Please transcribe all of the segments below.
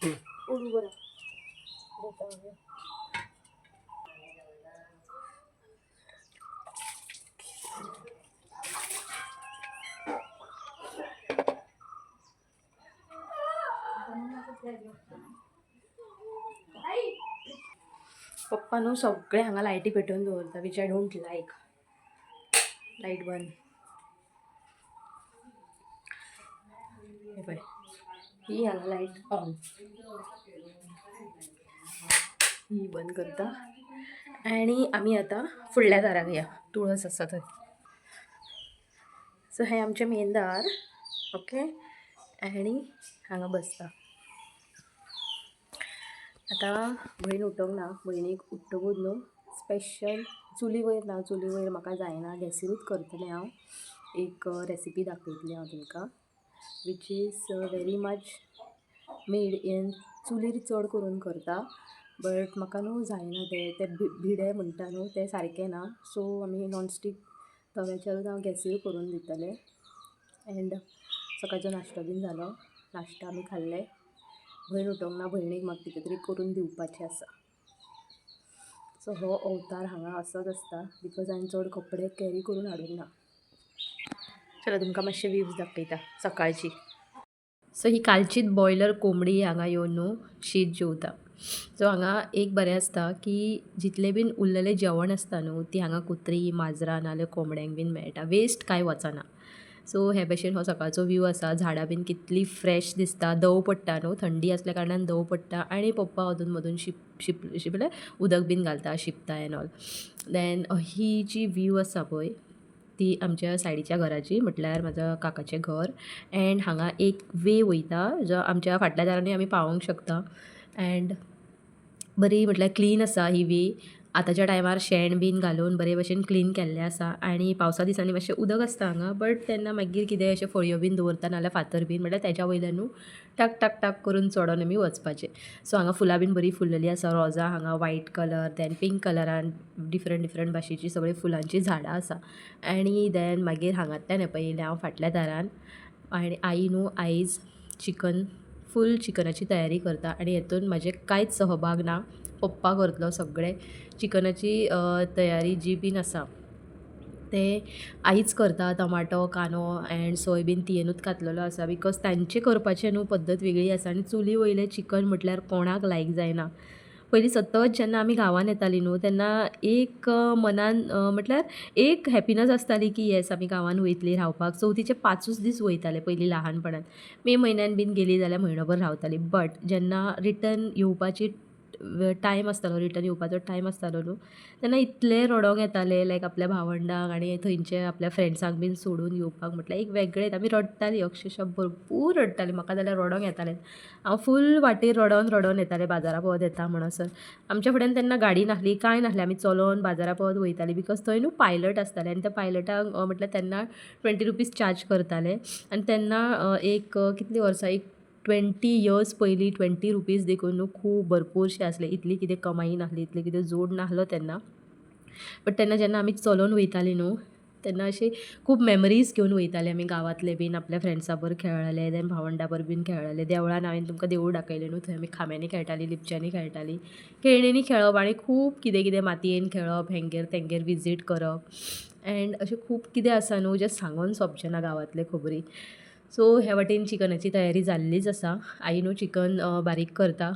उडू बरं देता पप्पा न्हू सगळे हांगा लायटी पेटोवन दवरता which I don't like. Light बंद. हे पळय ही हांगा लायट ऑन, ही बंद करता आणि आमी आतां फुडल्या दाराक या. तुळस आसा थंय. सो हे आमचें मेन दार. ओके. आणि हांगा बसता. आतां भयण उठोंक ना. भयणीक उठ्ठकूच न्हू स्पेशल चुली वयर ना, चुली वयर म्हाका जायना, गॅसीरूच करतलें हांव. एक रेसिपी दाखयतलें हांव तुमकां which is very much made in चुलीर चड करून करता. बट म्हाका न्हू जायना ते भिडे म्हणटा न्हू ते सारके ना. सो आमी नॉनस्टीक तव्याचेरूच हांव गॅसीर करून दितलें. एंड सकाळचो नाश्तो बीन जालो. नाश्ता आमी खाल्ले. भयण उठोंक ना. भयणीक म्हाका कितें तरी करून दिवपाचें आसा. सो हो अवतार हांगा असोच आसता बिकॉज हांवें चड कपडे कॅरी करून हाडूंक ना. चला तुमकां मातशें व्ह्यूज दाखयता सकाळची. सो ही कालचीच बॉयलर कोंबडी हांगा येवन न्हू शीत जेवता. सो हांगा एक बरें आसता की जितलें बीन उरलेलें जेवण आसता न्हू ती हांगा कुत्री माजरां नाल्यार कोंबड्यांक बीन मेळटा. वेस्ट कांय वचना. सो हे भशेन हो सकाळचो व्यू आसा. झाडां बीन कितली फ्रेश दिसता. दव पडटा न्हू, थंडी आसल्या कारणान दव पडटा आनी पप्पा अदून मदून शिंपल्यार उदक बीन घालता, शिंपता एन ऑल. देन ही जी व्यू आसा पळय ती आमच्या सायडीच्या घराची, म्हटल्यार म्हाज्या काकाचें घर. एंड हांगा एक वे वयता जो आमच्या फाटल्या दारांनी आमी पावोंक शकता. एंड बरी म्हटल्यार क्लीन आसा ही वे. आतांच्या टायमार शेण बीन घालून बरे भशेन क्लीन केल्लें आसा. आनी पावसा दिसांनी मातशें उदक आसता हांगा. बट तेन्ना मागीर कितें अशें फळयो बीन दवरता नाल्यार फातर बीन म्हटल्यार तेज्या वयल्यान न्हू टाक टाक टाक करून चोडोन आमी वचपाचें. सो हांगा फुलां बीन बरी फुल्ललीं आसा. रोजां हांगा व्हायट कलर, देन पिंक कलरान डिफरंट भाशेचीं सगळीं फुलांचीं झाडां आसा. आनी देन मागीर हांगांतल्यान येयलें हांव फाटल्या दारान. आनी आई न्हू आयज चिकन फूल चिकनाची तयारी करता. आनी हेतून म्हाजें कांयच सहभाग ना. पप्पा करतलो सगळें. चिकनाची तयारी जी बीन आसा ते आईच करता. टमाटो कांदो एंड सोय तियेनूच घातलेलो आसा बिकॉज तांचे करपाचें न्हू पद्दत वेगळी आसा. आनी चुली वयलें चिकन म्हटल्यार कोणाक लायक जायना. पयलीं सतत जेन्ना आमी गांवांत येतालीं न्हू तेन्ना एक मनान म्हटल्यार एक हॅपिनस आसताली की येस आमी गांवांत वयतलीं रावपाक. चवथीचे 5 दीस वयताले पयलीं ल्हानपणान. मे म्हयन्यान बीन गेलीं जाल्यार म्हयनोभर रावतालीं. बट जेन्ना रिटर्न येवपाची टायम आसतालो, रिटर्न येवपाचो टायम आसतालो न्हू तेन्ना इतलें रडोंक येतालें लायक आपल्या भावंडांक आनी थंयचे आपल्या फ्रेंड्सांक बीन सोडून येवपाक म्हटल्यार एक वेगळेंच. आमी रडटालीं अक्षरशा भरपूर रडटालीं. म्हाका जाल्यार रडोंक येतालें. हांव फूल वाटेर रडोन येतालें बाजारा पावत येता म्हणसर. आमच्या फुड्यान तेन्ना गाडी नासली, कांय नासलें. आमी चलोन बाजारा पावत वयतालीं बिकॉज थंय न्हू पायलट आसताले आनी त्या पायलटाक म्हटल्यार तेन्ना 20 रुपीज चार्ज करताले. आनी तेन्ना एक कितलीं वर्सां एक 20 इयर्स पयलीं 20 रुपीज देखून न्हू खूब भरपूरशे आसले. इतली कितें कमाई नासली, इतलें कितें जोड नासलो तेन्ना. बट तेन्ना जेन्ना आमी चलोन वयतालीं न्हू तेन्ना अशी खूब मेमरीज घेवन वयतालीं आमी गांवांतले बीन. आपल्या फ्रेंड्सां बरोबर खेळ्ळें, देन भावंडां बरोबर बीन खेळ्ळें. देवळान हांवें तुमकां देवूळ दाखयलें न्हू थंय आमी खांब्यांनी खेळटालीं, लिपच्यांनी खेळटालीं. खेळण्यांनी खेळप आनी खूब कितें कितें मातयेन खेळप, हेंगेर तेंगेर विजीट करप. एंड अशें खूब कितें आसा न्हू जें सांगून सोंपचें ना गांवांतले खबरी. सो हे वाटेन चिकनाची तयारी जाल्लीच आसा. आई न्हू चिकन बारीक करता.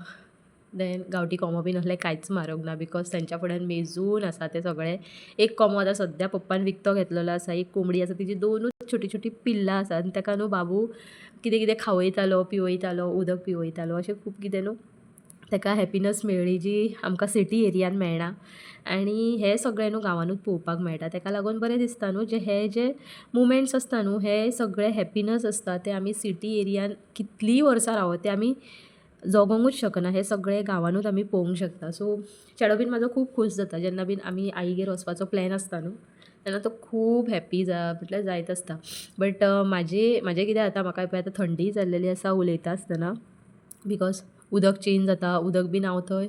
देन गांवठी कोंबो बीन असलें कांयच म्हारग ना बिकॉज तेंच्या फुड्यान मेजून आसा तें सगळें. एक कोंबो आतां सद्या पप्पान विकतो घेतलेलो आसा. एक कोंबडी आसा तिची 2च छोटी छोटी पिल्लां आसा आनी तेका न्हू बाबू कितें कितें खावयतालो, पिवयतालो, उदक पिवयतालो. अशें खूब कितें न्हू तेका हॅपिनस मेळ्ळी जी आमकां सिटी एरियान मेळना. आनी हें सगळें न्हू गांवांनूच पळोवपाक मेळटा. तेका लागून बरें दिसता न्हू जे मुमेंट्स आसता न्हू हे सगळे हॅपिनस आसता ते आमी सिटी एरियान कितलींय वर्सां रावत ते आमी जगोंकूच शकना. हे सगळें गांवांनूच आमी पळोवंक शकता. सो चेडो बीन म्हाजो खूब खूश जाता जेन्ना बीन आमी आईगेर वचपाचो प्लॅन आसता न्हू तेन्ना तो खूब हॅप्पी म्हटल्यार जायत आसता. बट म्हाजें कितें जाता म्हाका पळय आतां थंडी जाल्लेली आसा उलयता आसतना बिकॉज उदक चेंज जाता. उदक बीन हांव थंय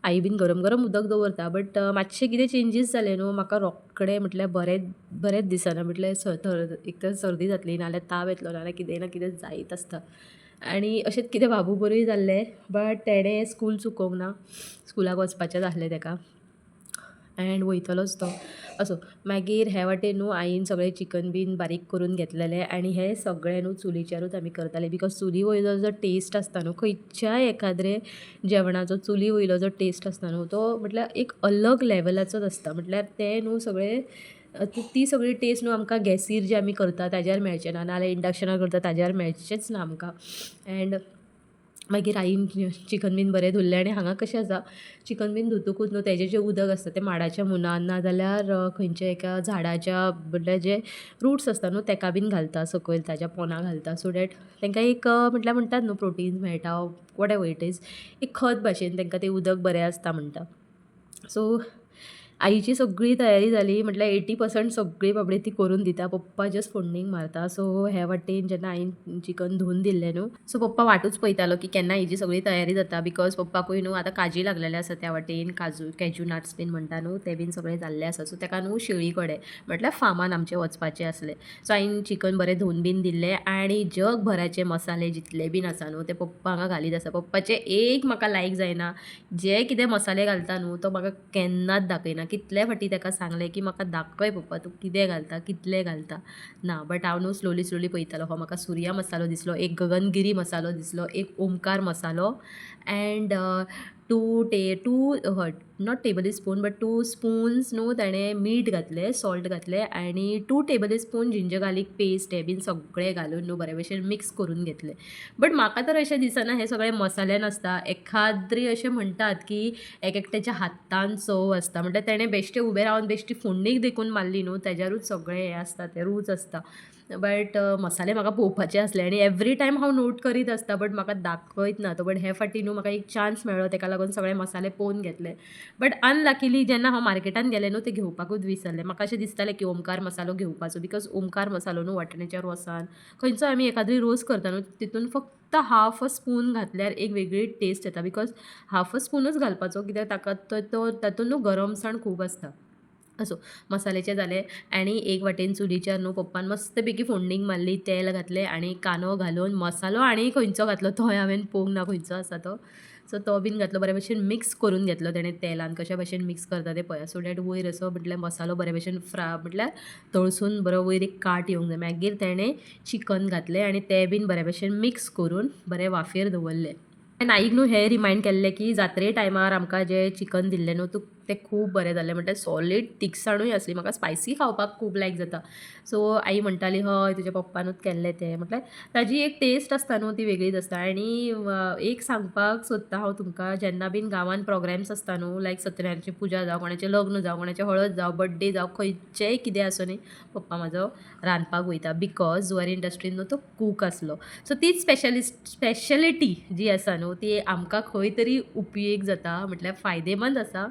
आई बीन गरम गरम उदक दवरता. बट मातशें कितें चेंजीस जाले न्हू म्हाका रोखडें म्हटल्यार बरेंच दिसना. म्हटल्यार एक तर सर्दी जातली नाल्यार ताप येतलो नाल्यार कितें ना कितें जायत आसता. आनी अशेंच कितें बाबू बरोय जाल्लें, बट तेणें स्कूल चुकोवंक ना, स्कुलाक वचपाचें जाहलें तेका एंड वयतलोच तो असो. मागीर हे वाटेन न्हू आईन सगळें चिकन बीन बारीक करून घेतलेलें आनी हें सगळें न्हू चुलीचेरूच आमी करताले बिकॉज चुली वयलो जो टेस्ट आसता न्हू खंयच्याय एखाद्रे जेवणाचो चुली वयलो जो टेस्ट आसता न्हू तो म्हटल्यार एक अलग लेवलाचोच आसता. म्हटल्यार तें न्हू सगळें ती सगळी टेस्ट न्हू आमकां गॅसीर जे आमी करता ताज्यार मेळचें ना, नाल्यार इंडक्शनार करता ताज्यार मेळचेंच ना आमकां. एंड मागीर आईन चिकन बीन बरें धुल्लें आनी हांगा कशें आसा चिकन बीन धुतकूच न्हू तेजें जें उदक आसता तें माडाच्या मुनान नाजाल्यार खंयच्या एका झाडाच्या म्हटल्यार जे रूट्स आसता न्हू तेका बीन घालता सकयल ताज्या पोंदां घालता सो दॅट तांकां एक म्हटल्यार म्हणटात न्हू प्रोटीन्स मेळटा वॉट एवर इट इज एक खत भाशेन तांकां तें उदक बरें आसता म्हणटा. सो आईची सगळी तयारी जाली म्हटल्यार 80% सगळी बाबडी ती करून दिता, पप्पा जस्ट फोडणीक मारता. सो हे वाटेन जेन्ना हांवें चिकन धुवन दिल्लें न्हू सो पप्पा वाटूच पळयतालो की केन्ना हिची सगळी तयारी जाता बिकॉज पप्पाकूय न्हू आतां काजी लागलेलें आसा त्या वाटेन कॅज्यू नट्स बीन म्हणटा न्हू ते बीन सगळें जाल्लें आसा. सो ताका न्हू शेळी कडेन म्हटल्यार फार्मान आमचें वचपाचें आसलें. सो हांवें चिकन बरें धुवन बीन दिल्लें आनी जगभराचे मसाले जितले बीन आसा न्हू ते पप्पा हांगा घालीत आसा. पप्पाचें एक म्हाका लायक जायना जे कितें मसाले घालता न्हू तो म्हाका केन्नाच दाखयना. कितले फावटी ताका सांगलें की म्हाका दाखय पप्पा तूं कितें घालता कितलें घालता ना. बट हांव न्हू स्लोली पळयतालो. हो म्हाका सुर्या मसालो दिसलो, एक गगनगिरी मसालो दिसलो, एक ओमकार मसालो and two not tablespoon but 2 spoons न्हू ताणें मीठ घातलें, सॉल्ट घातलें आनी 2 tablespoon ginger garlic paste हें बीन सगळें घालून न्हू बरे भशेन मिक्स करून घेतलें. बट म्हाका तर अशें दिसना हे सगळे मसाले नासता. एखाद्री अशें म्हणटात की एक एकट्याच्या हातान चव आसता म्हटल्यार तेणें बेश्टें उबें रावन बेश्टी फोडणीक देखून मारली न्हू तेज्यारूच सगळें हें आसता तें रूच आसता. बट मसाले म्हाका पळोवपाचे आसले आनी एवरी टायम हांव नोट करीत आसता बट म्हाका दाखयत ना तो. बट हे फावटी न्हू म्हाका एक चान्स मेळ्ळो ताका लागून सगळे मसाले पळोवन घेतले. बट अनलकीली जेन्ना हांव मार्केटान गेलें न्हू ते घेवपाकूच विसरलें. म्हाका अशें दिसतालें की ओमकार मसालो घेवपाचो बिकॉज ओमकार मसालो न्हू वांटण्याच्या रोसान खंयचो आमी एखादी रोस करता न्हू तितून फक्त हाफ अ स्पून घातल्यार एक वेगळी टेस्ट येता बिकॉज हाफ अ स्पूनूच घालपाचो कित्याक ताका तो तातूंत न्हू गरमसाण खूब आसता. असो मसाल्याचें जालें आनी एक वाटेन चुलीचेर न्हू पप्पान मस्त पैकी फोडणीक मारली, तेल घातलें आनी कांदो घालून मसालो आनी खंयचो घातलो तोय हांवें पळोवंक ना खंयचो आसा तो. सो तो बीन घातलो बरे भशेन मिक्स करून घेतलो तेणें तेलान कशा भशेन मिक्स करता तें पळया. सो दॅट वयर असो म्हटल्यार मसालो बरे भशेन म्हटल्यार तळसून बरो वयर एक काट येवंक जाय. मागीर तेणें चिकन घातलें आनी तें बीन बरे भशेन मिक्स करून बरें वाफेर दवरलें. आईक न्हू हें रिमायंड केल्लें की जात्रे टायमार आमकां जें चिकन दिल्लें न्हू तें खूब बरें जाल्लें म्हटल्यार सॉलीड तिखसाणूय आसली. म्हाका स्पायसी खावपाक खूब लायक जाता. सो आई म्हणटाली हय तुज्या पप्पानूच केल्लें तें म्हटल्यार ताजी एक टेस्ट आसता न्हू ती वेगळीच आसता. आनी एक सांगपाक सोदता हांव तुमकां जेन्ना बीन गांवांत प्रोग्राम्स आसता न्हू लायक सत्यनारायणाची पुजा जावं कोणाचें लग्न जावं कोणाचें हळद जावं बर्थडे जावं खंयचेंय कितें आसूं न्ही पप्पा म्हाजो रांदपाक वयता बिकॉज जुवारी इंडस्ट्रीन न्हू तो कूक आसलो. सो तीच स्पेशलिटी जी आसा न्हू ती आमकां खंय तरी उपयोग जाता म्हटल्यार फायदेमंद आसा.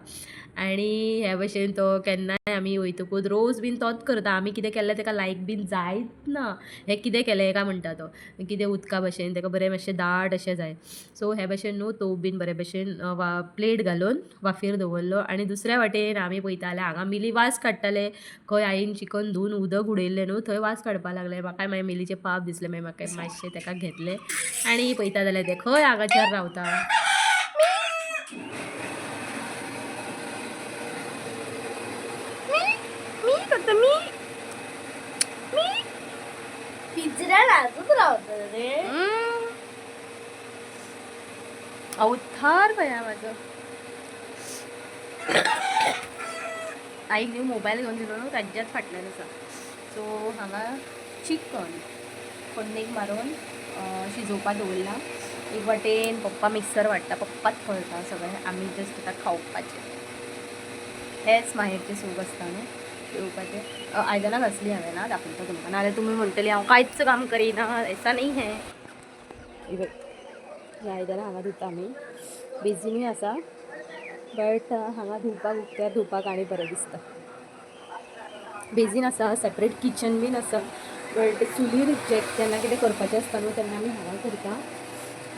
आनी हे भशेन तो केन्नाय आमी वयतकूच रोज बीन तोच करता. आमी कितें केल्लें ताका लायक बीन जायत ना. हें कितें केलें काय म्हणटा तो कितें उदका भशेन ताका बरें मातशें दाट अशें जाय. सो हे भशेन न्हू तोप बीन बरे भशेन प्लेट घालून वाफेर दवरलो आनी दुसऱ्या वाटेन आमी पळयताले हांगा मिली वास काडटाले. खंय आईन चिकन धुवन उदक उडयल्लें न्हू थंय वास काडपाक लागलें. म्हाकाय मागीर मिलीचें पाप दिसलें मागीर म्हाका मातशें ताका घेतलें आनी पळयता जाल्यार तें खंय हांगाचेर रावता. अवतार बया माझं आईक न्यू मोबायल घेवन दिलो न्हू ताज्याच फाटल्यान आसा. सो हांगा चिकन फोडणीक मारून शिजोवपाक दवरला. एक वाटेन पप्पा मिक्सर वाडटा पप्पाच करता सगळें आमी जस्ट आतां खावपाचें. हेच माहेरचें सूख आसता न्हू जेवपाचें. आयदनां घासली हांवें ना दाखयता तुमकां नाल्यार तुमी म्हणटली हांव कांयच काम करिना ऐसा न्ही हें. ही आयदनां हांगा धुता आमी बेजिनूय आसा बट हांगा धुवपाक उक्त्यार धुवपाक आनी बरें दिसता. बेजीन आसा सेपरेट किचन बीन आसा बट चुलीर जेन्ना कितें करपाचें आसता न्हू तेन्ना आमी हांगा करता.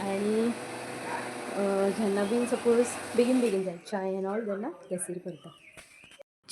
आनी जेन्ना बीन सपोज बेगीन जाय चाय एन ऑल तेन्ना गॅसीर करता.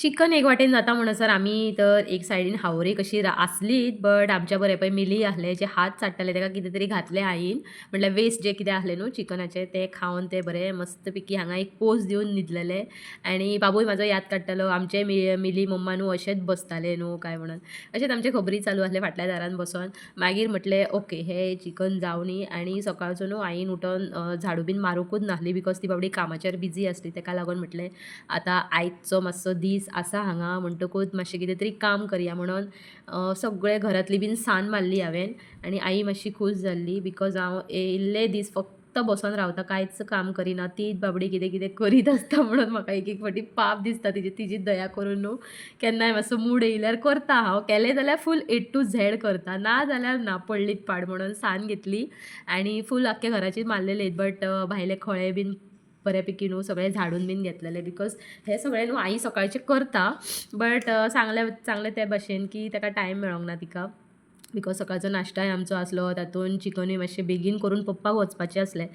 चिकन एक वाटेन जाता म्हणसर आमी तर एक सायडीन हावरे कशी आसलीत, बट आमच्या बरे पळय मिली आहले जे हात चाट्टाले ताका कितें तरी घातलें आईन, म्हटल्यार वेस्ट जे कितें आहलें न्हू चिकनाचें तें खावन ते बरे मस्त पैकी हांगा एक पोज दिवन न्हिदलेले. आनी बाबूय म्हाजो याद काडटालो आमचे मिली मम्मा न्हू अशेंच बसताले न्हू काय म्हणून. अशेंच आमचे खबरी चालू आसले फाटल्या दारान बसून. मागीर म्हटलें ओके हे चिकन जावनी आनी सकाळचो न्हू आईन उठोन झाडू बीन मारूंकूच नासली बिकॉज ती बाबडी कामाचेर बिजी आसली. ताका लागून म्हटलें आतां आयचो मातसो दीस आसा हांगा म्हणटकूच मातशें कितें तरी काम करया म्हणून सगळे घरांतली बीन सान्न मारली हांवें. आनी आई मातशी खूश जाल्ली बिकॉज हांव इल्ले दीस फक्त बसून रावता कांयच काम करिना. तीच बाबडी कितें कितें करीत आसता म्हणून म्हाका एक एक फावटी पाप दिसता तिची दया करून न्हू. केन्नाय मातसो मूड येयल्यार करता हांव. केलें जाल्यार फूल A to Z करता, ना जाल्यार ना पडलीत पाड म्हणून सान्न घेतली आनी फूल आख्ख्या घराची मारलेलीत. बट भायले खळे बीन बऱ्यापैकी न्हू सगळे झाडून बीन घेतलेले बिकॉज हे सगळें न्हू आई सकाळचें करता. बट सांगलें ते भाशेन की ताका टायम मेळोंक ना तिका बिकॉज सकाळचो नाश्ताय आमचो आसलो, तातूंत चिकनूय मातशें बेगीन करून पप्पाक वचपाचें आसलें.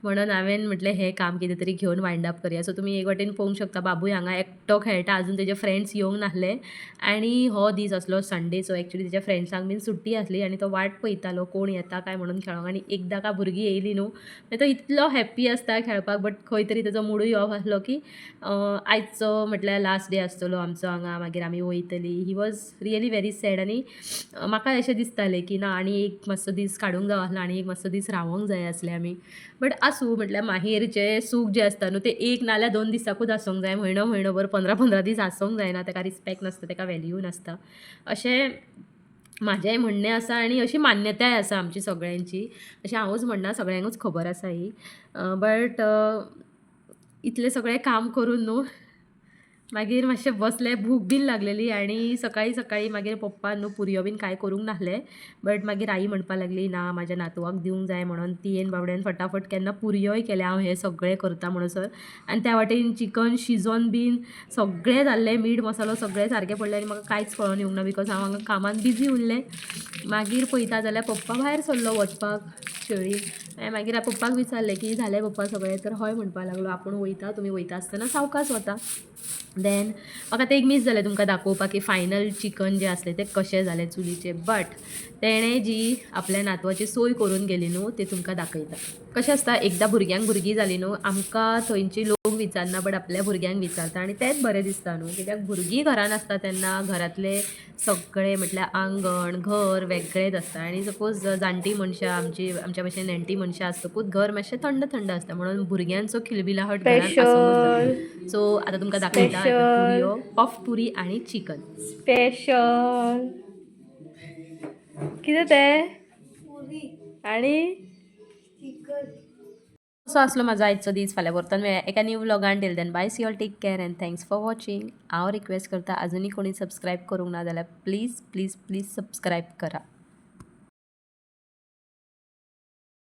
म्हणून हांवें म्हटलें हें काम कितें तरी घेवन वायंड अप करया. सो तुमी एक वाटेन पळोवंक शकता बाबूय हांगा एकटो खेळटा, आजून तेजे फ्रेंड्स येवंक नासले. आनी हो दीस आसलो संडे, सो एक्चुली तेज्या फ्रेंड्सांक बीन सुट्टी आसली आनी तो वाट पळयतालो कोण येता काय म्हणून खेळोंक. आनी एकदां का भुरगीं येयलीं न्हू मागीर तो इतलो हॅप्पी आसता खेळपाक. बट खंय तरी तेजो मुडूय ऑफ आसलो की आयचो म्हटल्यार लास्ट डे आसतलो आमचो हांगा, मागीर आमी वयतलीं. He was really very sad. आनी म्हाका अशें दिसतालें की ना आनी एक मातसो दीस काडूंक जाय आसलो, आनी एक मातसो दीस रावोंक जाय आसलें आमी. बट आसूं म्हटल्यार माहेरचें सूख जें आसता न्हू तें एक नाल्यार 2 दिसाकूच आसूंक जाय. म्हयनोभर 15-15 दीस आसूंक जायना. ताका रिस्पेक्ट नासता, ताका व्हॅल्यू नासता अशें म्हाजेंय म्हणणें आसा. आनी अशी मान्यताय आसा आमची सगळ्यांची. अशें हांवूच म्हणना, सगळ्यांकूच खबर आसा ही. बट इतलें सगळें काम करून न्हू मागीर मातशें बसलें, भूक बीन लागलेली. आनी सकाळीं मागीर पप्पान न्हू पुरयो बीन कांय करूंक नासलें. बट मागीर आई म्हणपा लागली ना म्हाज्या नातवाक दिवंक जाय म्हणून तियेन बाबड्यान फटाफट केन्ना पुरयोय केल्या हांव हें सगळें करता म्हणसर. आनी त्या वाटेन चिकन शिजोवन बीन सगळें जाल्लें, मीठ मसालो सगळें सारकें पडलें आनी म्हाका कांयच कळोन येवंक ना बिकॉज हांव हांगा कामान बिजी उरलें. मागीर पळयता जाल्यार पप्पा भायर सरलो वचपाक शेळी. मागीर पप्पाक विचारलें की जालें पप्पा सगळें, तर हय म्हणपा लागलो आपूण वयता, तुमी वयता आसतना सावकास वता. देन म्हाका तें एक मिस जालें तुमकां दाखोवपाक की फायनल चिकन जें आसलें तें कशें जालें चुलीचेर. बट तेणें जी आपल्या नातवाची सोय करून गेली न्हू ती तुमकां दाखयता. कशें आसता एकदां भुरगीं जालीं न्हू आमकां थंयची लोक विचारना बट आपल्या भुरग्यांक विचारता. आनी तेंच बरें दिसता न्हू कित्याक भुरगीं घरान आसता तेन्ना घरांतले सगळें म्हटल्यार आंगण घर वेगळेंच आसता. आनी सपोज जाणटी मनशां आमच्या भशेन नेण्टी मनशां आसतकूच घर मातशें थंड आसता म्हणून भुरग्यांचो खिलबिलाहट घरान आसूंकूच जाय. सो आतां तुमकां दाखयता पुरयो, पफ पुरी आनी चिकन स्पेशल. कितें तें आनी असो आसलो म्हाजो आयचो दीस. फाल्यां परतून मेळया एका न्यू व्लॉगान. Till then bye, see all, take care and thanks for watching. हांव रिक्वेस्ट करता अजुनूय कोणी सबस्क्रायब करूंक ना जाल्यार प्लीज प्लीज प्लीज सबस्क्रायब करा.